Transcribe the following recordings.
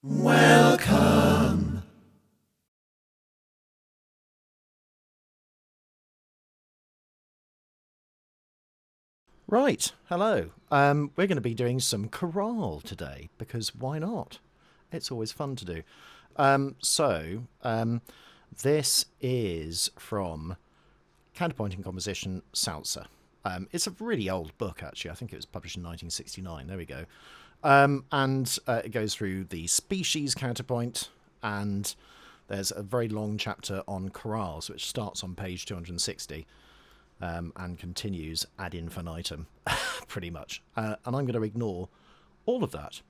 Welcome. Right, hello. We're going to be doing some chorale today because why not? It's always fun to do. This is from Counterpoint in Composition, Salzer. It's a really old book, actually. I think it was published in 1969. There we go. It goes through the species counterpoint, and there's a very long chapter on chorales, which starts on page 260 and continues ad infinitum, pretty much. And I'm going to ignore all of that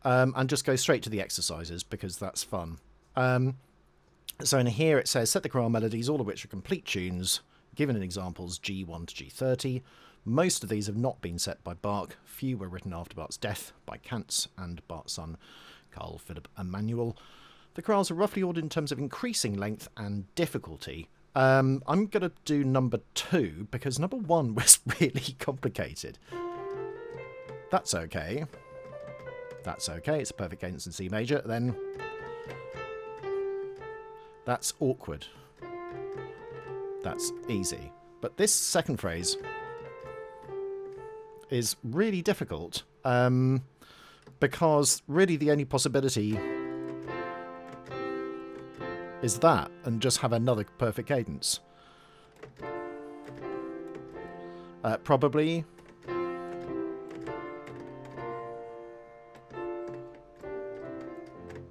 and just go straight to the exercises because that's fun. So in here it says, set the chorale melodies, all of which are complete tunes, given in examples G1 to G30. Most of these have not been set by Bach. Few were written after Bach's death by Kantz and Bach's son, Carl Philipp Emanuel. The chorales are roughly ordered in terms of increasing length and difficulty. I'm going to do number 2 because number 1 was really complicated. That's okay. That's okay. It's a perfect cadence in C major. Then that's awkward. That's easy. But this second phrase is really difficult because really the only possibility is that and just have another perfect cadence. Probably.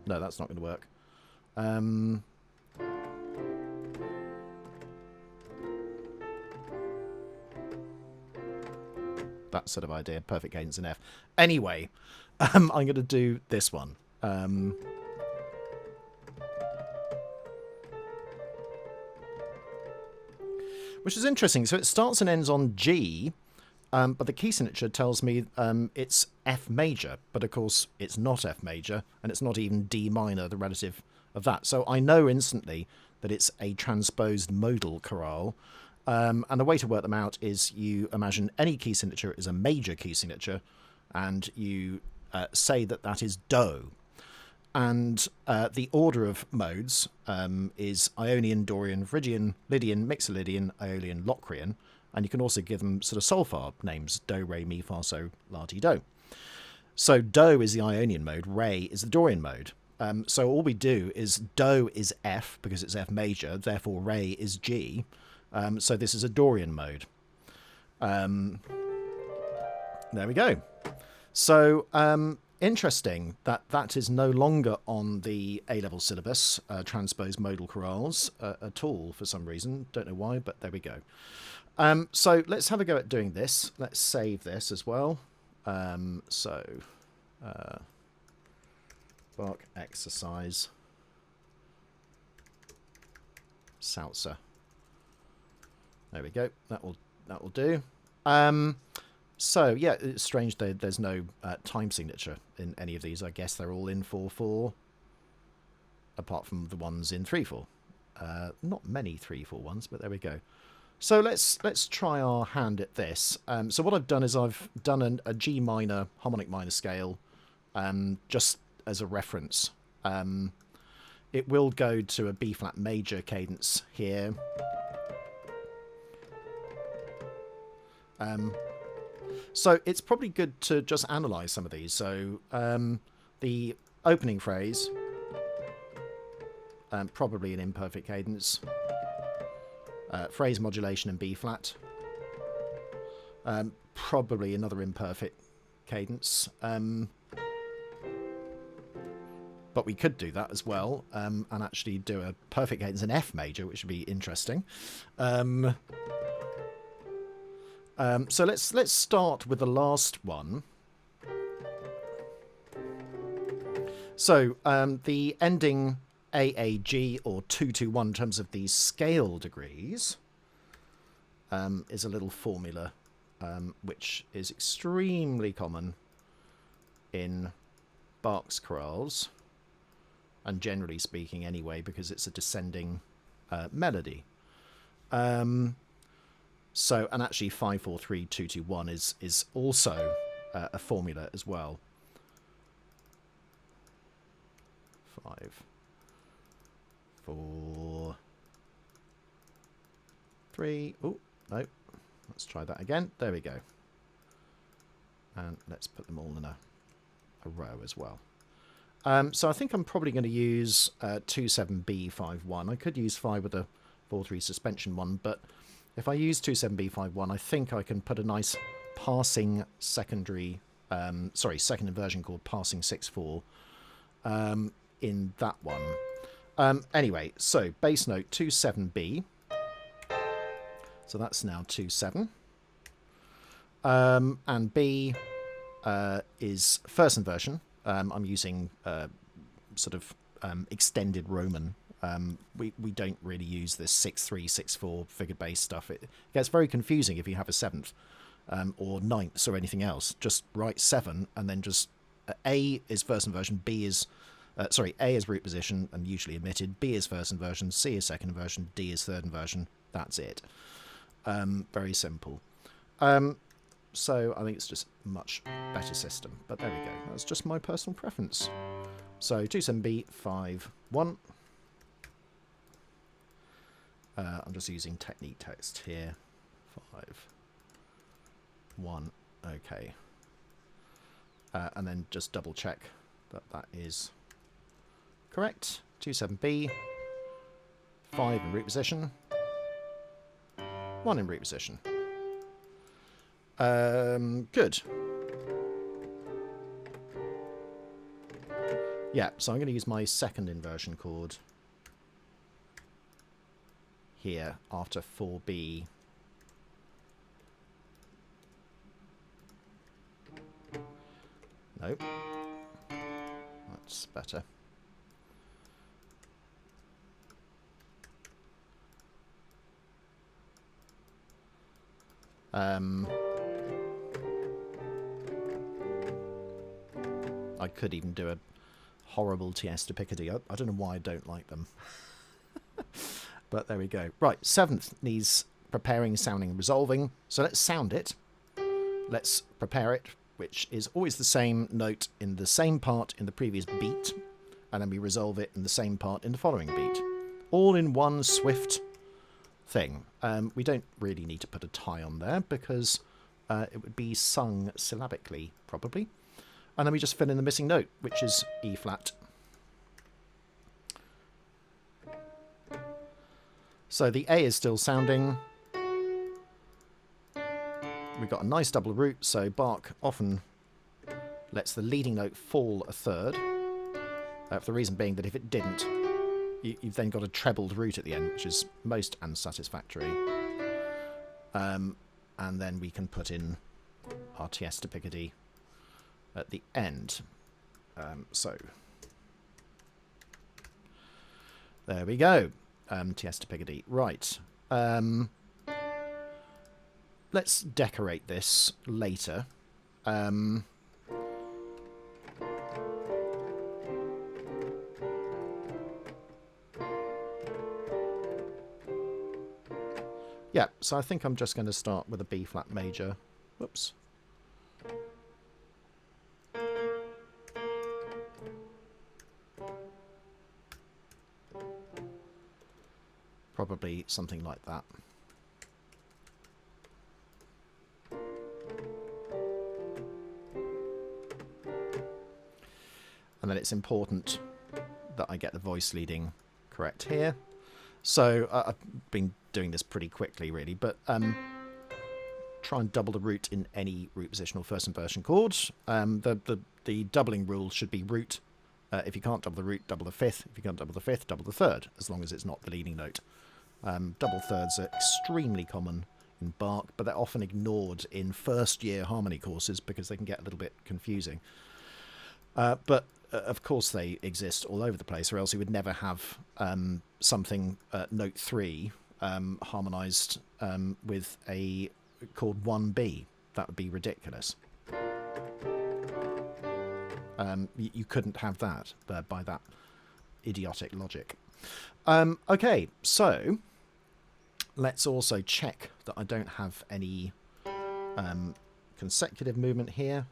No, that's not going to work. That sort of idea. Perfect cadence in F. Anyway, I'm going to do this one. Which is interesting. So it starts and ends on G, but the key signature tells me it's F major. But of course, it's not F major, and it's not even D minor, the relative of that. So I know instantly that it's a transposed modal chorale. And the way to work them out is you imagine any key signature is a major key signature, and you say that that is Do. And the order of modes is Ionian, Dorian, Phrygian, Lydian, Mixolydian, Aeolian, Locrian, and you can also give them sort of solfa names, Do, Re, Mi, Fa, So, La, Ti, Do. So Do is the Ionian mode, Re is the Dorian mode. So all we do is Do is F, because it's F major, therefore Re is G. So this is a Dorian mode. There we go. So interesting that is no longer on the A-level syllabus, transposed modal chorales at all for some reason. Don't know why, but there we go. So let's have a go at doing this. Let's save this as well. Bach exercise. Salzer. There we go. That will do. So yeah, it's strange there's no time signature in any of these. I guess they're all in 4/4, apart from the ones in 3/4. Not many 3/4 ones, but there we go. So let's try our hand at this. So what I've done is I've done a G minor harmonic minor scale, just as a reference. It will go to a B flat major cadence here. So it's probably good to just analyse some of these. So the opening phrase, probably an imperfect cadence. Phrase modulation in B flat, probably another imperfect cadence. But we could do that as well and actually do a perfect cadence in F major, which would be interesting. So let's start with the last one. So the ending AAG or 221 in terms of the scale degrees is a little formula which is extremely common in Bach's chorales, and generally speaking anyway, because it's a descending melody. So, and actually 5/4/3/2/2/1 is also a formula as well. 5, 4, 3. Oh, no. Let's try that again. There we go. And let's put them all in a row as well. So I think I'm probably going to use 2-7-B-5-1. I could use 5 with a 4-3 suspension one, but if I use 2-7-B-5-1, I think I can put a nice passing secondary, second inversion chord, passing 6-4, in that one. Anyway, so bass note 2-7-B. So that's now 2-7. And B is first inversion. I'm using sort of extended Roman. We don't really use this 6-3, 6-4 figured bass stuff. It gets very confusing if you have a 7th or 9th or anything else. Just write 7 and then just A is first inversion, B is A is root position and usually omitted, B is first inversion, C is second inversion, D is third inversion. That's it. Very simple. So I think it's just a much better system. But there we go. That's just my personal preference. So 2-7-B, 5-1. I'm just using technique text here. 5-1. Okay. And then just double check that that is correct. 2-7-B, 5 in root position, 1 in root position. Good. Yeah, so I'm going to use my second inversion chord here after 4B. Nope. That's better. I could even do a horrible TS to Picardy. I don't know why I don't like them. But there we go. Right, 7th needs preparing, sounding, and resolving. So let's sound it. Let's prepare it, which is always the same note in the same part in the previous beat. And then we resolve it in the same part in the following beat. All in one swift thing. We don't really need to put a tie on there because it would be sung syllabically, probably. And then we just fill in the missing note, which is E flat. So the A is still sounding. We've got a nice double root, so Bach often lets the leading note fall a third. For the reason being that if it didn't, you've then got a trebled root at the end, which is most unsatisfactory. And then we can put in our TS to Picardy at the end. So there we go. TS to Picardy. Right. Let's decorate this later. Yeah, so I think I'm just going to start with a B flat major. Whoops. Probably something like that. And then it's important that I get the voice leading correct here. So I've been doing this pretty quickly, really, but try and double the root in any root position or first inversion chord. The doubling rule should be root. If you can't double the root, double the fifth. If you can't double the fifth, double the third, as long as it's not the leading note. Double thirds are extremely common in Bach, but they're often ignored in first-year harmony courses because they can get a little bit confusing. But of course they exist all over the place, or else you would never have something note 3 harmonized with a chord 1B. That would be ridiculous. You couldn't have that by that idiotic logic. Okay, so let's also check that I don't have any consecutive movement here.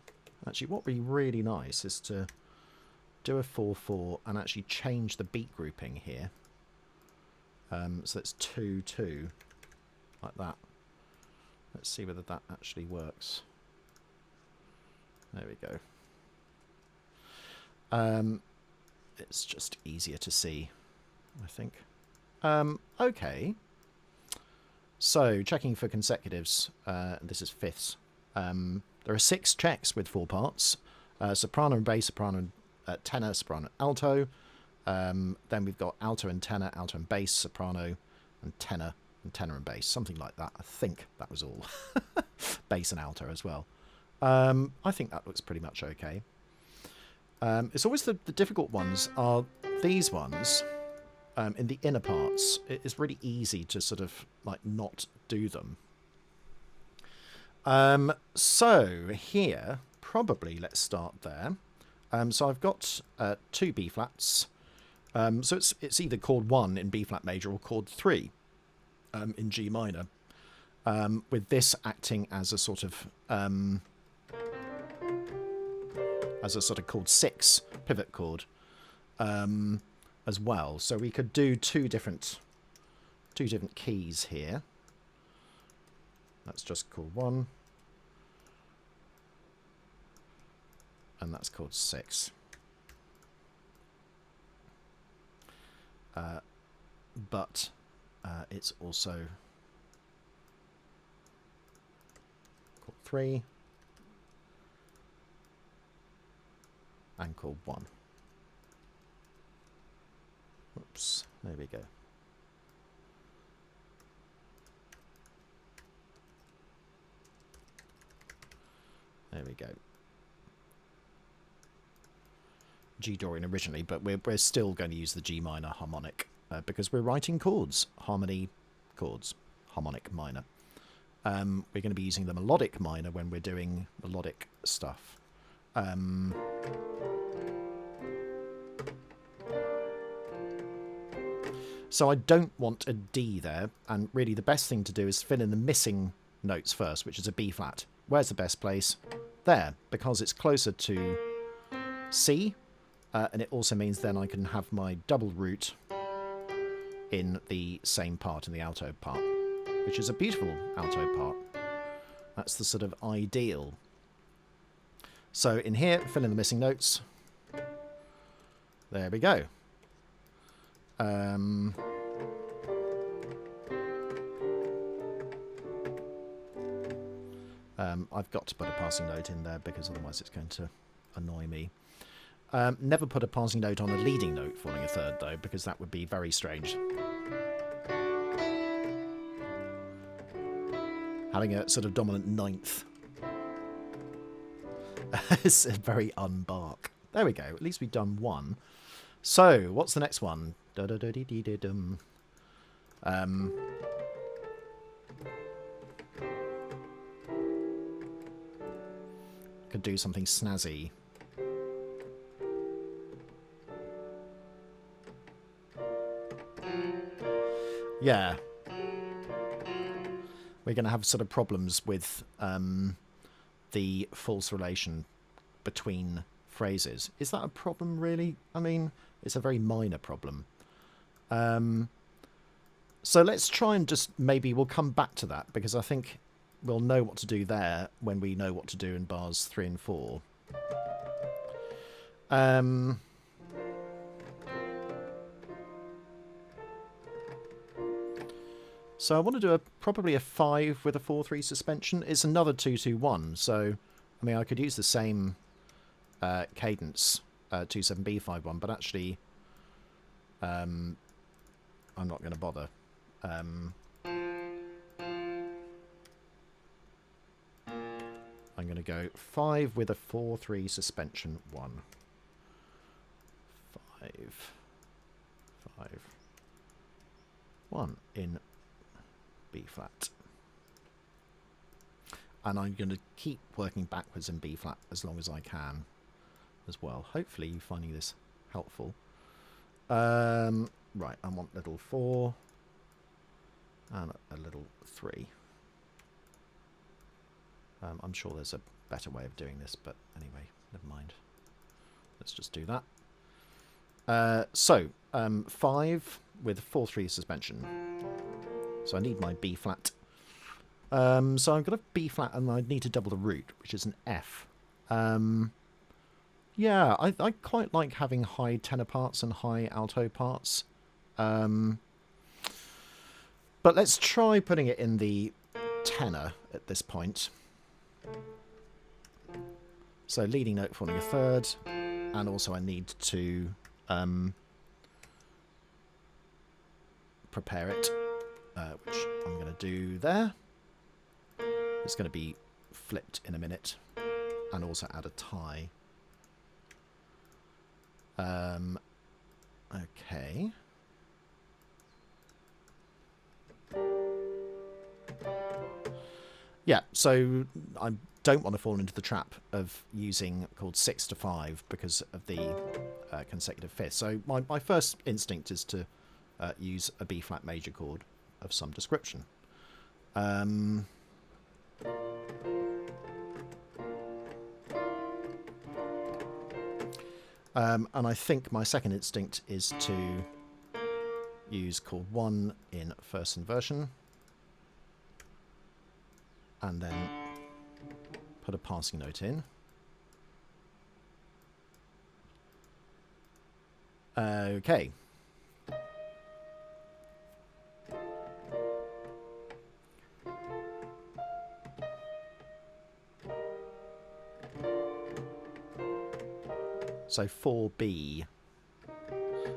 Actually, what would be really nice is to do a 4/4 and actually change the beat grouping here. So it's 2/2, like that. Let's see whether that actually works. There we go. It's just easier to see, I think. Okay. So, checking for consecutives. This is fifths. There are 6 checks with 4 parts. Soprano and bass, soprano and tenor, soprano and alto. Then we've got alto and tenor, alto and bass, soprano and tenor and bass. Something like that. I think that was all. Bass and alto as well. I think that looks pretty much okay. It's always the difficult ones are these ones in the inner parts. It's really easy to sort of like not do them. So here, probably let's start there. So I've got 2 B flats. So it's either chord 1 in B flat major or chord 3 in G minor, with this acting as a sort of chord 6 pivot chord as well. So we could do two different keys here. That's just chord 1, and that's chord 6. But it's also chord 3 and chord 1. Oops, there we go. There we go. G Dorian originally, but we're still going to use the G minor harmonic because we're writing chords, harmony chords, harmonic minor. We're going to be using the melodic minor when we're doing melodic stuff. So I don't want a D there, and really the best thing to do is fill in the missing notes first, which is a B flat. Where's the best place? There, because it's closer to C, and it also means then I can have my double root in the same part, in the alto part, which is a beautiful alto part. That's the sort of ideal. So in here, fill in the missing notes. There we go. I've got to put a passing note in there because otherwise it's going to annoy me. Never put a passing note on a leading note falling a third though, because that would be very strange. Having a sort of dominant ninth. It's very unbark. There we go. At least we've done one. So, what's the next one? Could do something snazzy. Yeah. We're going to have sort of problems with the false relation between phrases. Is that a problem, really? I mean, it's a very minor problem. So let's try and just, maybe we'll come back to that, because I think we'll know what to do there when we know what to do in bars 3 and 4. So I want to do probably a 5 with a 4/3 suspension. It's another 2/2/1, so I mean I could use the same cadence 2/7-B/5/1, but actually I'm not going to bother. I'm going to go 5 with a 4/3 suspension 1. 5, 5, 1 in B flat. And I'm going to keep working backwards in B flat as long as I can as well. Hopefully you're finding this helpful. Right, I want little 4 and a little 3. I'm sure there's a better way of doing this, but anyway, never mind. Let's just do that. So 5 with 4/3 suspension. So I need my B flat. So I've got a B flat and I need to double the root, which is an F. Yeah, I quite like having high tenor parts and high alto parts. But let's try putting it in the tenor at this point. So leading note falling a third, and also I need to prepare it, which I'm going to do there. It's going to be flipped in a minute, and also add a tie. Okay. Yeah, so I don't want to fall into the trap of using chord 6 to 5 because of the consecutive fifths. So my first instinct is to use a B flat major chord of some description. And I think my second instinct is to use chord 1 in first inversion, and then put a passing note in. Okay. So 4B.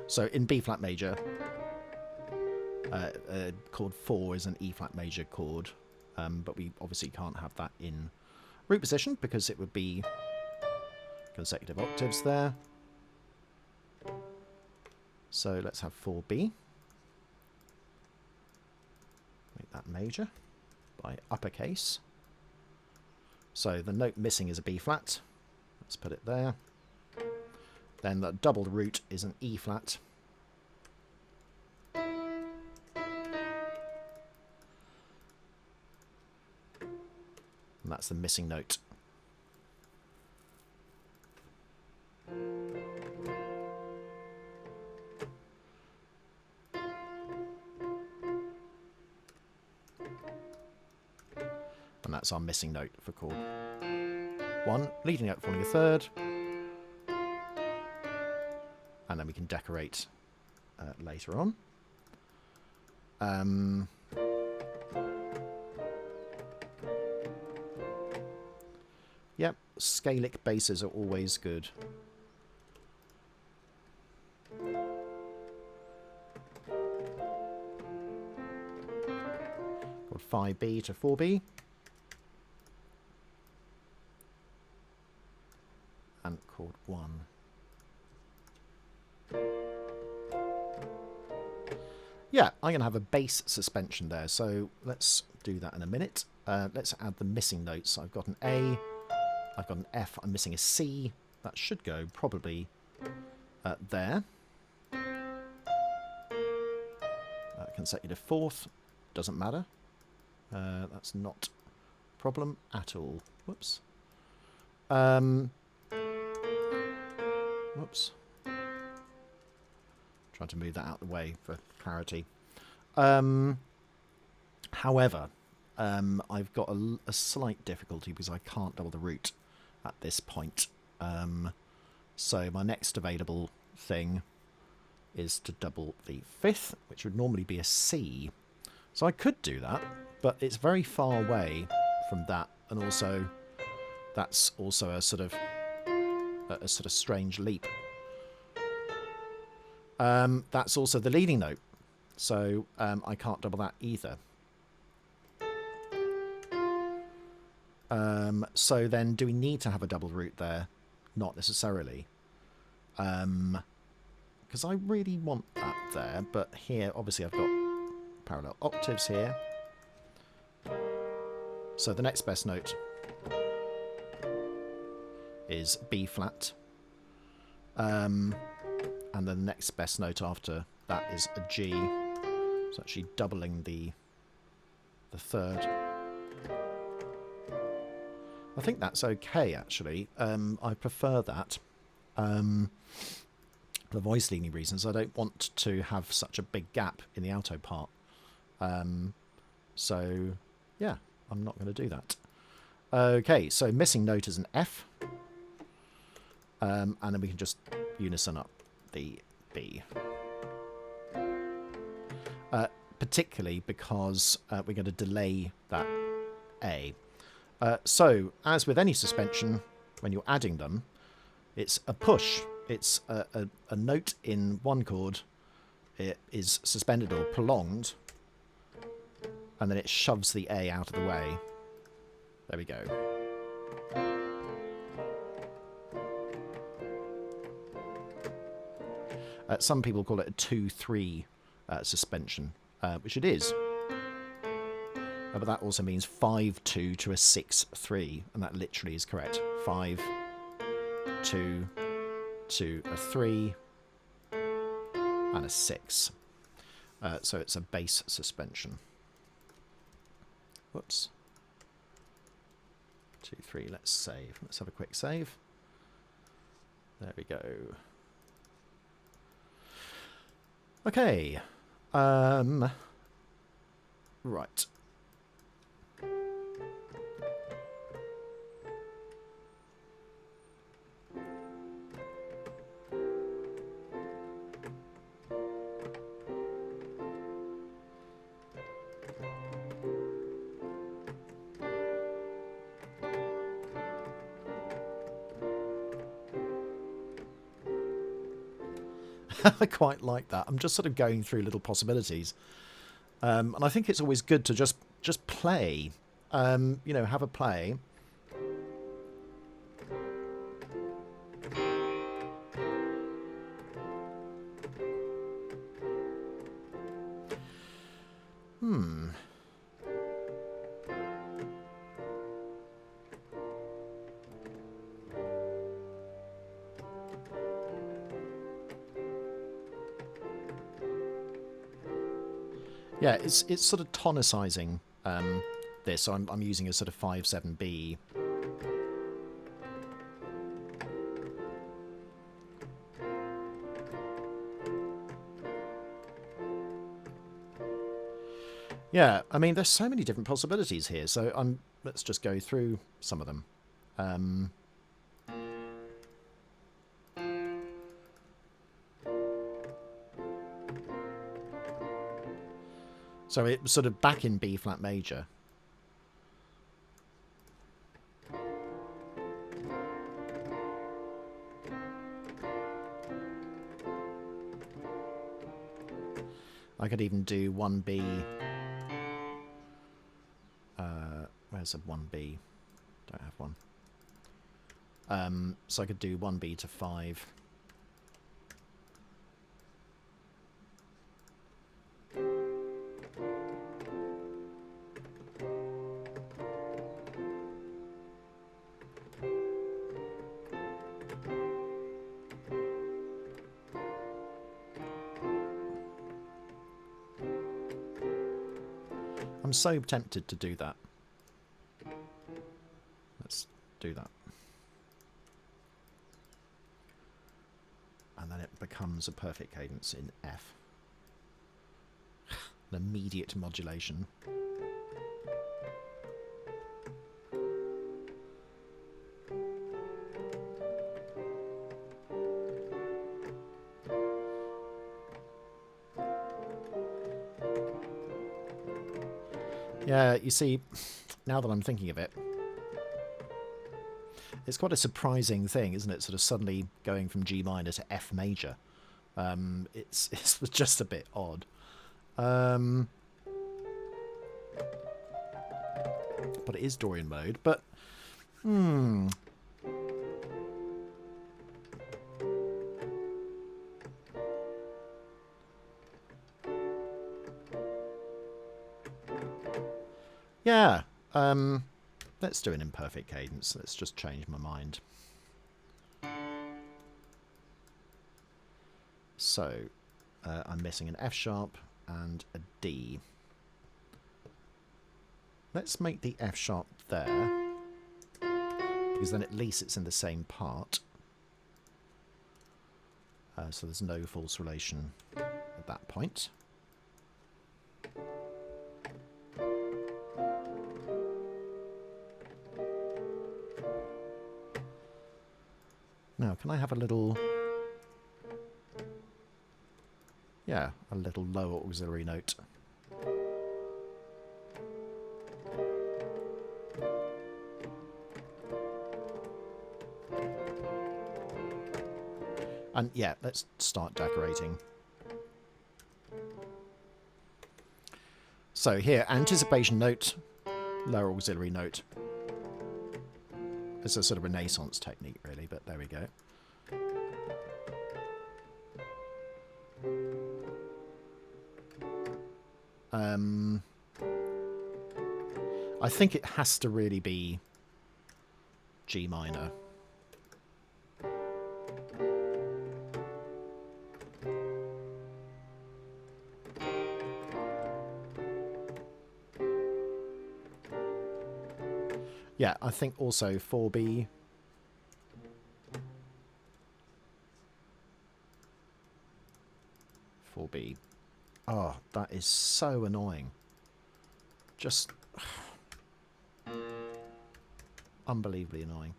So in B flat major, chord 4 is an E flat major chord, but we obviously can't have that in root position because it would be consecutive octaves there. So let's have 4B. Make that major by uppercase. So the note missing is a B flat. Let's put it there. Then the doubled root is an E flat. And that's the missing note. And that's our missing note for chord 1, leading note falling a third. And then we can decorate later on. Yep, scalic basses are always good. Chord 5B to 4B. And chord 1. Yeah, I'm going to have a bass suspension there, so let's do that in a minute. Let's add the missing notes. I've got an A, I've got an F, I'm missing a C. That should go probably there. Consecutive fourth, doesn't matter. That's not a problem at all. Whoops. Whoops. Trying to move that out of the way for clarity. However, I've got a slight difficulty because I can't double the root at this point. So my next available thing is to double the fifth, which would normally be a C. So I could do that, but it's very far away from that, and also that's also a sort of strange leap. That's also the leading note, so I can't double that either. So then, do we need to have a double root there? Not necessarily, because I really want that there. But here, obviously, I've got parallel octaves here. So the next best note is B flat. And then the next best note after that is a G. So actually doubling the third. I think that's okay, actually. I prefer that. for voice leading reasons. I don't want to have such a big gap in the alto part. So, yeah, I'm not going to do that. Okay, so missing note is an F. And then we can just unison up the B. Particularly because we're going to delay that A. So, as with any suspension, when you're adding them, it's a push. It's a note in one chord. It is suspended or prolonged, and then it shoves the A out of the way. There we go. Some people call it a 2-3 suspension, which it is. But that also means 5-2 to a 6-3, and that literally is correct. 5-2 to a 3 and a 6. So it's a bass suspension. Whoops. 2-3. Let's save. Let's have a quick save. There we go. Okay. Right. I quite like that. I'm just sort of going through little possibilities. And I think it's always good to just play. You know, have a play. Yeah, it's sort of tonicizing this. So I'm using a sort of 5-7B. Yeah, I mean, there's so many different possibilities here. So let's just go through some of them. So it was sort of back in B flat major. I could even do 1B. Where's a 1B? Don't have one. So I could do 1B to 5. I'm so tempted to do that. Let's do that. And then it becomes a perfect cadence in F. An immediate modulation. Yeah, you see, now that I'm thinking of it, it's quite a surprising thing, isn't it? Sort of suddenly going from G minor to F major. It's just a bit odd. But it is Dorian mode. But yeah. Let's do an imperfect cadence. Let's just change my mind. So, I'm missing an F sharp and a D. Let's make the F sharp there, because then at least it's in the same part. So there's no false relation at that point. Now, can I have a little... Yeah, a little lower auxiliary note. And yeah, let's start decorating. So here, anticipation note, lower auxiliary note. It's a sort of Renaissance technique, really, but there we go. I think it has to really be G minor. Yeah, I think also 4B. Oh, that is so annoying. Just unbelievably annoying.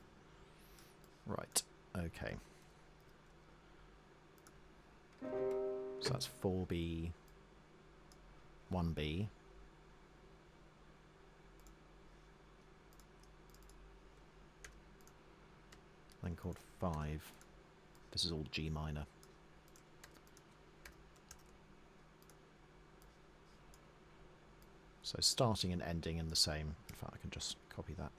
Right, okay. So that's 4B, 1B. Then chord 5. This is all G minor. So starting and ending in the same. In fact, I can just copy that.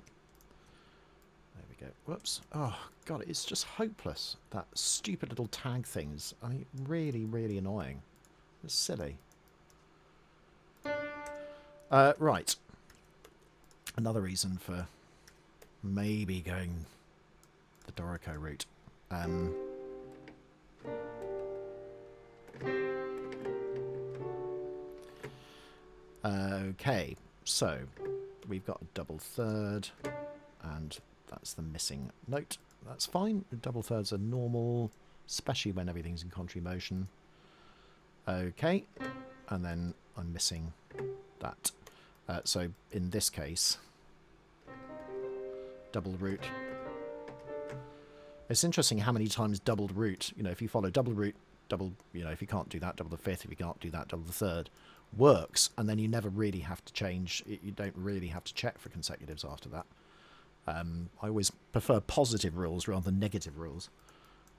There we go. Whoops. Oh, God, it's just hopeless. That stupid little tag things. I mean, really, really annoying. It's silly. Right. Another reason for maybe going the Dorico route. Okay, so we've got a double third, and that's the missing note. That's fine. Double thirds are normal, especially when everything's in contrary motion. Okay, and then I'm missing that. So in this case, double root. It's interesting how many times doubled root, you know, if you follow double root, double, you know, if you can't do that, double the fifth, if you can't do that, double the third, works, and then you never really have to change, you don't really have to check for consecutives after that. I always prefer positive rules rather than negative rules.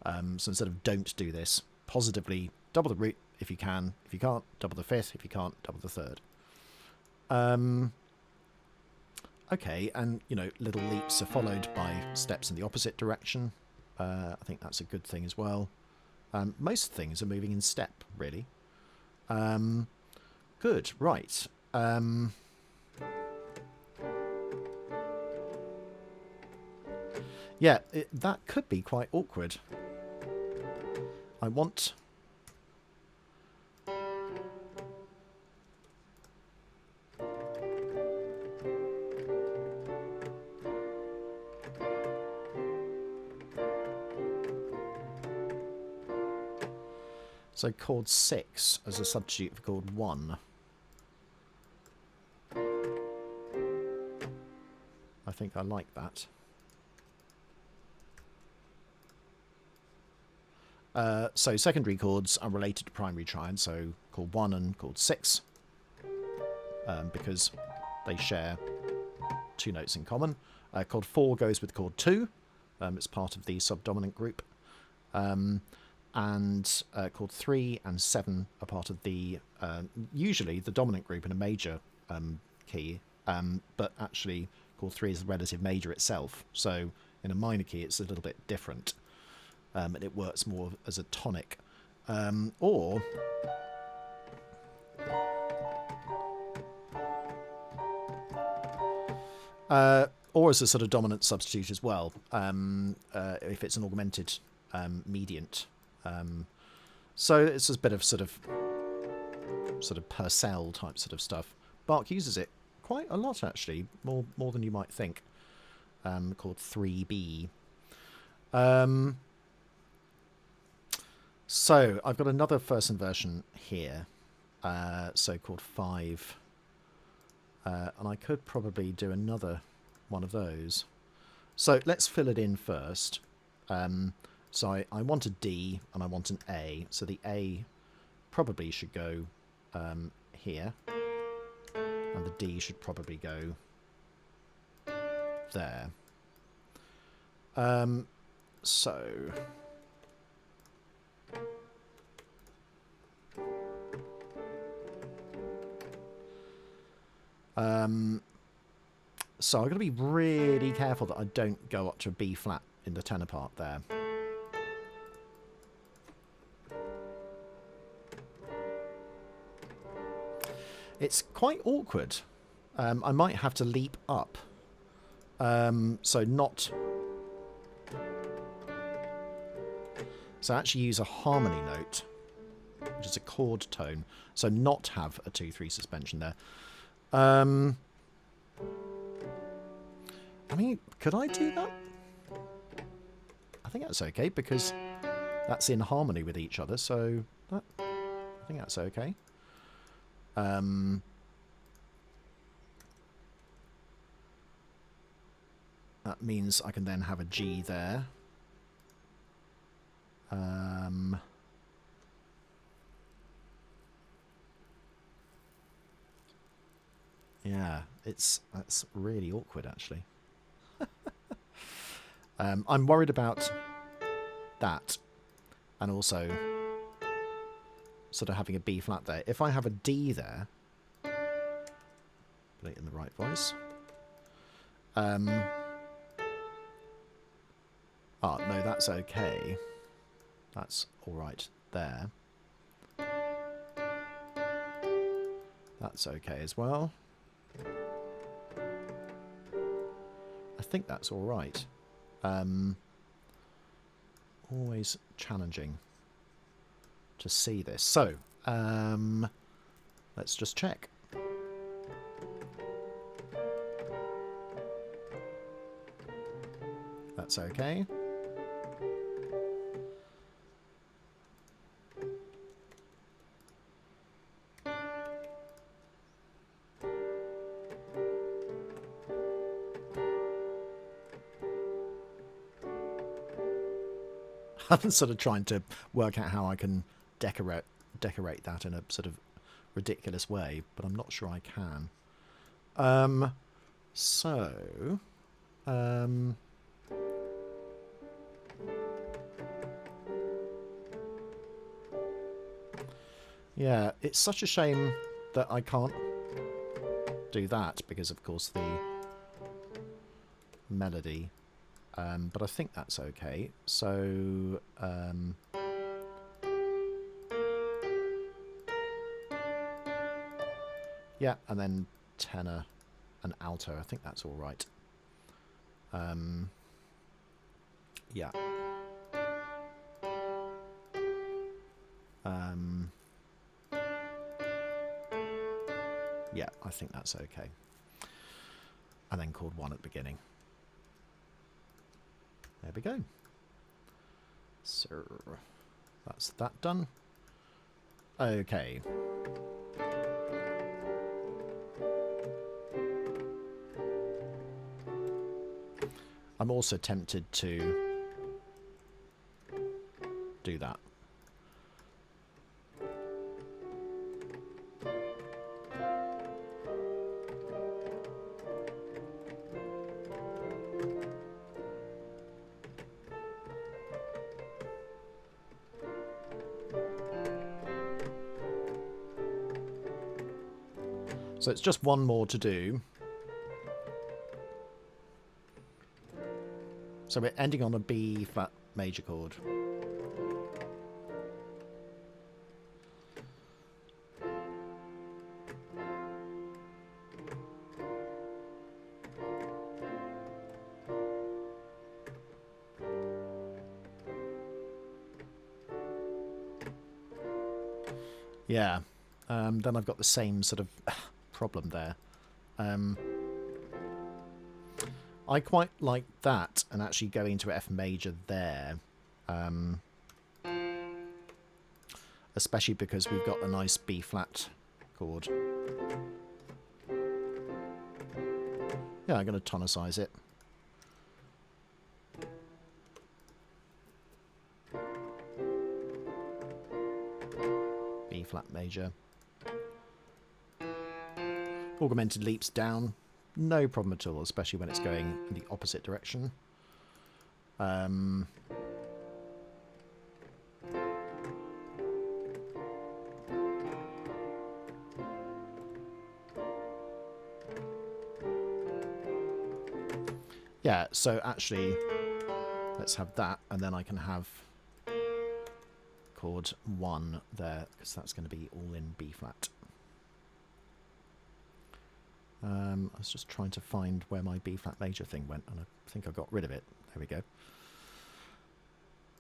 So instead of don't do this, positively double the root if you can, if you can't, double the fifth, if you can't, double the third. Okay, and, you know, little leaps are followed by steps in the opposite direction. I think that's a good thing as well. Most things are moving in step, really. Good, right. Yeah, that could be quite awkward. I want... So chord 6 as a substitute for chord 1. I think I like that. So secondary chords are related to primary triads, so chord 1 and chord 6, because they share 2 notes in common. Chord 4 goes with chord 2. It's part of the subdominant group. And chord 3 and 7 are part of the, usually the dominant group in a major key, but actually chord 3 is the relative major itself, so in a minor key it's a little bit different, and it works more as a tonic, or as a sort of dominant substitute as well, if it's an augmented mediant. So it's a bit of sort of Purcell type sort of stuff. Bach uses it quite a lot, actually, more than you might think. Called 3B. So I've got another first inversion here, so-called 5, and I could probably do another one of those. So let's fill it in first. So I want a D and I want an A, so the A probably should go here, and the D should probably go there. So I've got to be really careful that I don't go up to a B flat in the tenor part there. It's quite awkward. I might have to leap up. So actually use a harmony note, which is a chord tone. So not have a 2-3 suspension there. I mean, could I do that? I think that's okay, because that's in harmony with each other, so I think that's okay. That means I can then have a G there. Yeah, that's really awkward, actually. I'm worried about that, and also sort of having a B flat there. If I have a D there, put it in the right voice. No, that's okay. That's all right there. That's okay as well. I think that's all right. Always challenging to see this. So, let's just check. That's okay. I'm sort of trying to work out how I can decorate that in a sort of ridiculous way, but I'm not sure I can. Yeah, it's such a shame that I can't do that because, of course, the melody. But I think that's okay. So, yeah, and then tenor and alto. I think that's all right. Yeah. Yeah, I think that's okay. And then chord 1 at the beginning. There we go. So that's that done. Okay. I'm also tempted to do that. So it's just one more to do. So we're ending on a B flat major chord. Yeah. Then I've got the same sort of problem there. I quite like that, and actually going to F major there. especially because we've got a nice B flat chord. Yeah, I'm going to tonicize it. B flat major. Augmented leaps down, no problem at all, especially when it's going in the opposite direction. Yeah, so actually, let's have that, and then I can have chord 1 there, because that's going to be all in B flat. I was just trying to find where my B flat major thing went, and I think I got rid of it. There we go.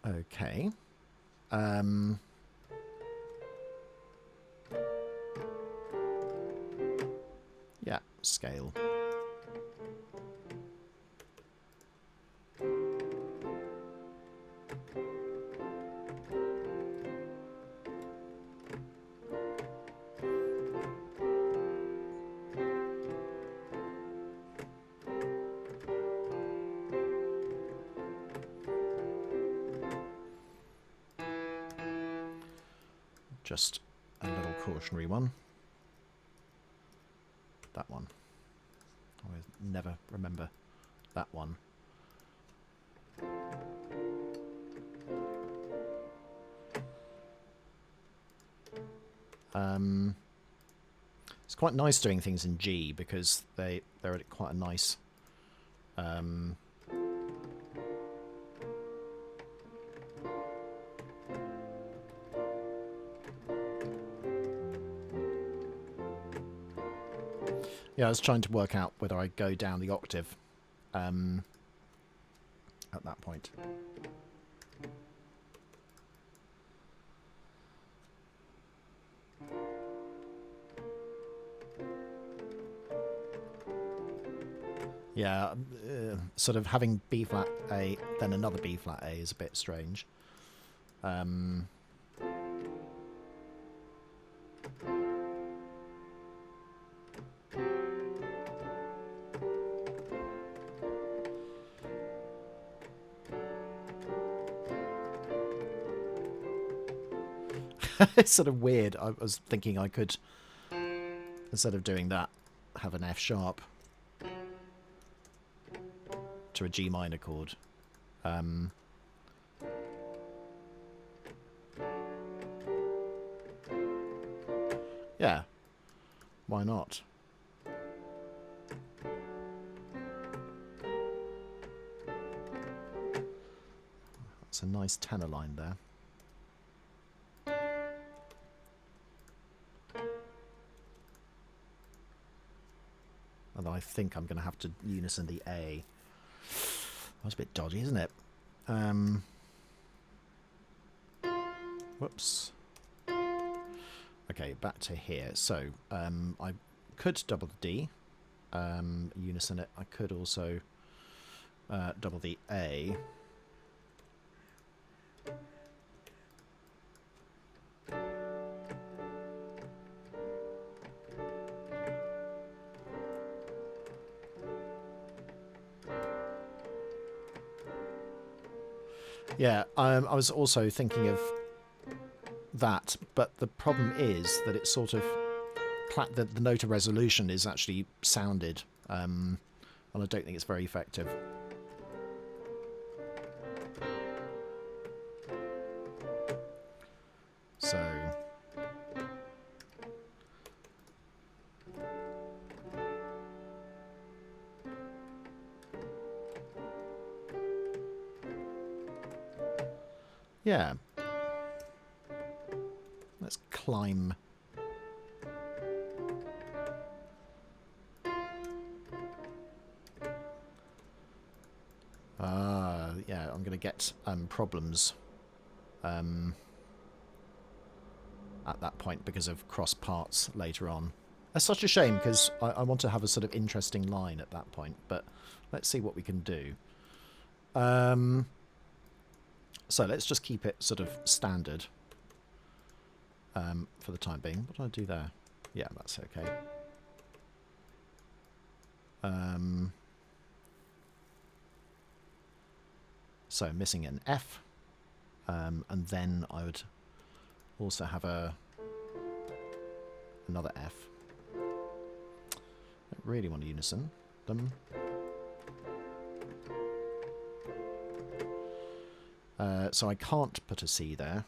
Okay. Yeah, scale. Just a little cautionary one. That one. I never remember that one. It's quite nice doing things in G because they're at quite a nice yeah, I was trying to work out whether I go down the octave at that point. Yeah, sort of having B flat A, then another B flat A is a bit strange. It's sort of weird. I was thinking I could, instead of doing that, have an F sharp to a G minor chord. Yeah, why not? That's a nice tenor line there. Although I think I'm going to have to unison the A. That's a bit dodgy, isn't it? Whoops. Okay, back to here. So I could double the D, unison it. I could also double the A. Yeah, I was also thinking of that, but the problem is that it's sort of the note of resolution is actually sounded, and I don't think it's very effective. So yeah, let's climb. Yeah, I'm going to get problems at that point because of cross parts later on. That's such a shame because I want to have a sort of interesting line at that point, but let's see what we can do. So let's just keep it sort of standard. for the time being. What did I do there? Yeah, that's okay. So missing an F, and then I would also have another F. Don't really want to unison them. So I can't put a C there.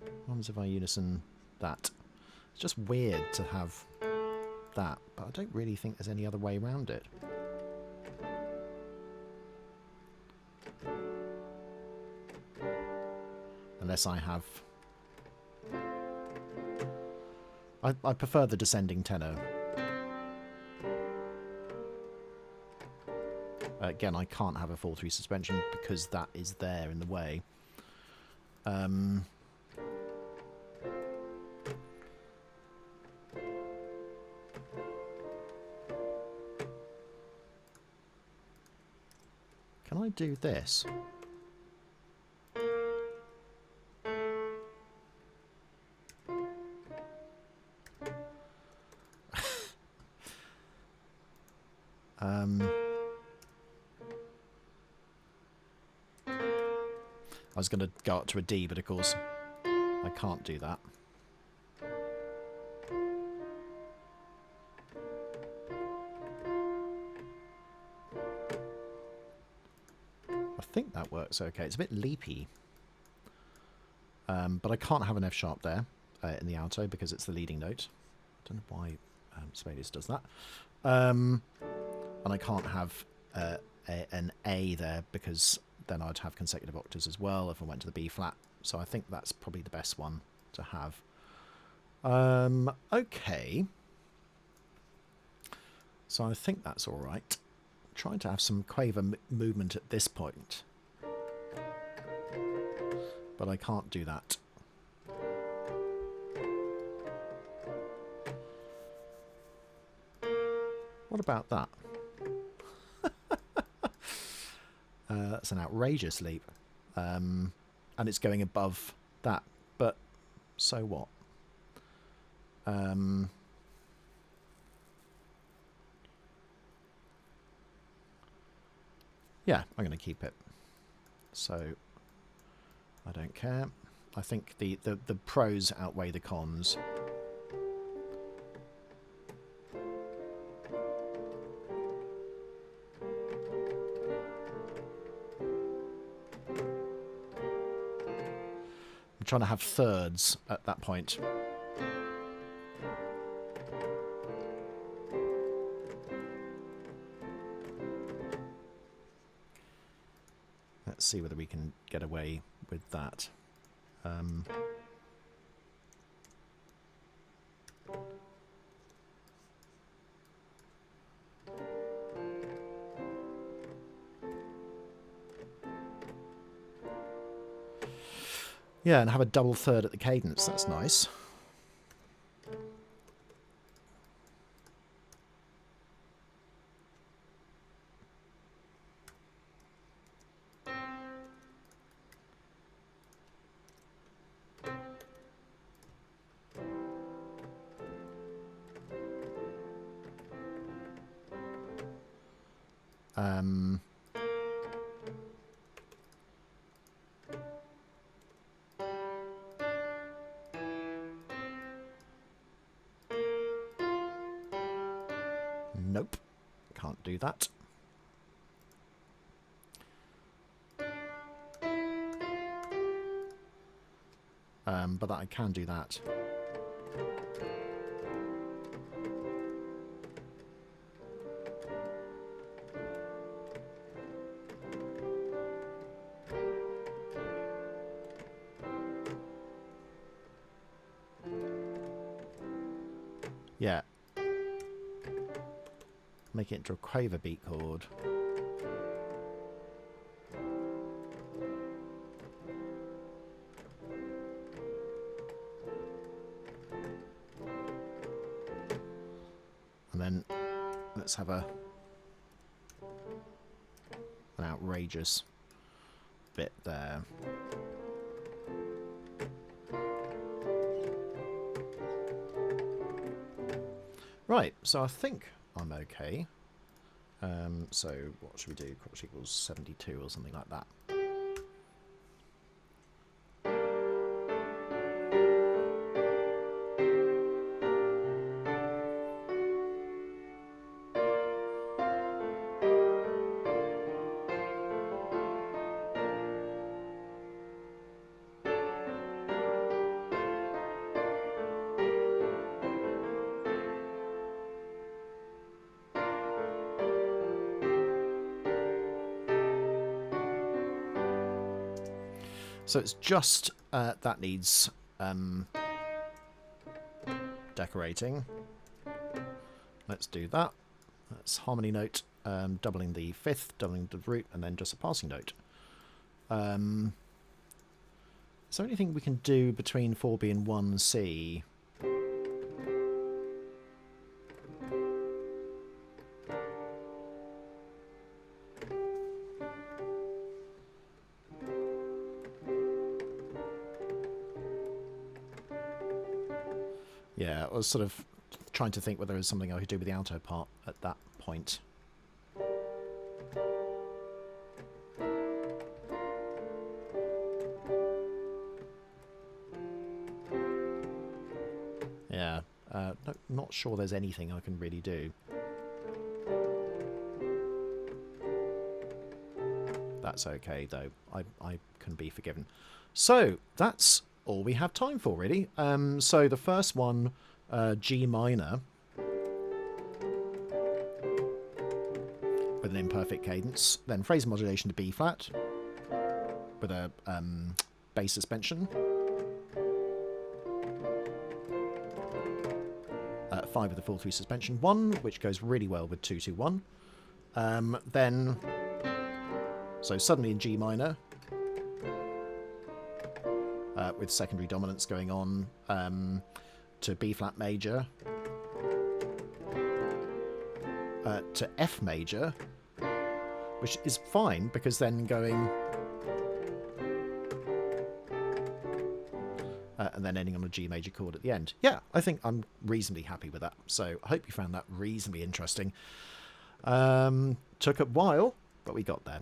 What happens if I unison that? It's just weird to have that, but I don't really think there's any other way around it. Unless I have... I prefer the descending tenor. Again, I can't have a 4/3 suspension because that is there in the way. Can I do this? I was going to go up to a D, but of course I can't do that. I think that works okay. It's a bit leapy. But I can't have an F sharp there in the alto because it's the leading note. I don't know why Sibelius does that. And I can't have an A there because then I'd have consecutive octaves as well if I went to the B flat. So I think that's probably the best one to have. Okay. So I think that's all right. Trying to have some quaver movement at this point. But I can't do that. What about that? That's an outrageous leap. And it's going above that. But so what? Yeah, I'm going to keep it. So I don't care. I think the pros outweigh the cons. I'm trying to have thirds at that point. Let's see whether we can get away with that. Yeah, and have a double third at the cadence. That's nice. Nope, can't do that. But I can do that. Yeah. Make it into a quaver beat chord. And then let's have an outrageous bit there. Right, so I think I'm okay. So what should we do? Chord equals 72 or something like that. So it's just that needs decorating. Let's do that. That's harmony note, doubling the fifth, doubling the root, and then just a passing note. Is there anything we can do between 4B and 1C? Yeah, I was sort of trying to think whether there was something I could do with the alto part at that point. Yeah, not sure there's anything I can really do. That's okay, though. I can be forgiven. So, that's all we have time for, really. So the first one, G minor, with an imperfect cadence, then phrase modulation to B flat, with a bass suspension, 5 with a full 3 suspension, 1, which goes really well with 2-2-1. Then, so suddenly in G minor, with secondary dominance going on, to B flat major, to F major, which is fine because then going and then ending on a G major chord at the end. Yeah, I think I'm reasonably happy with that. So I hope you found that reasonably interesting. Took a while, but we got there.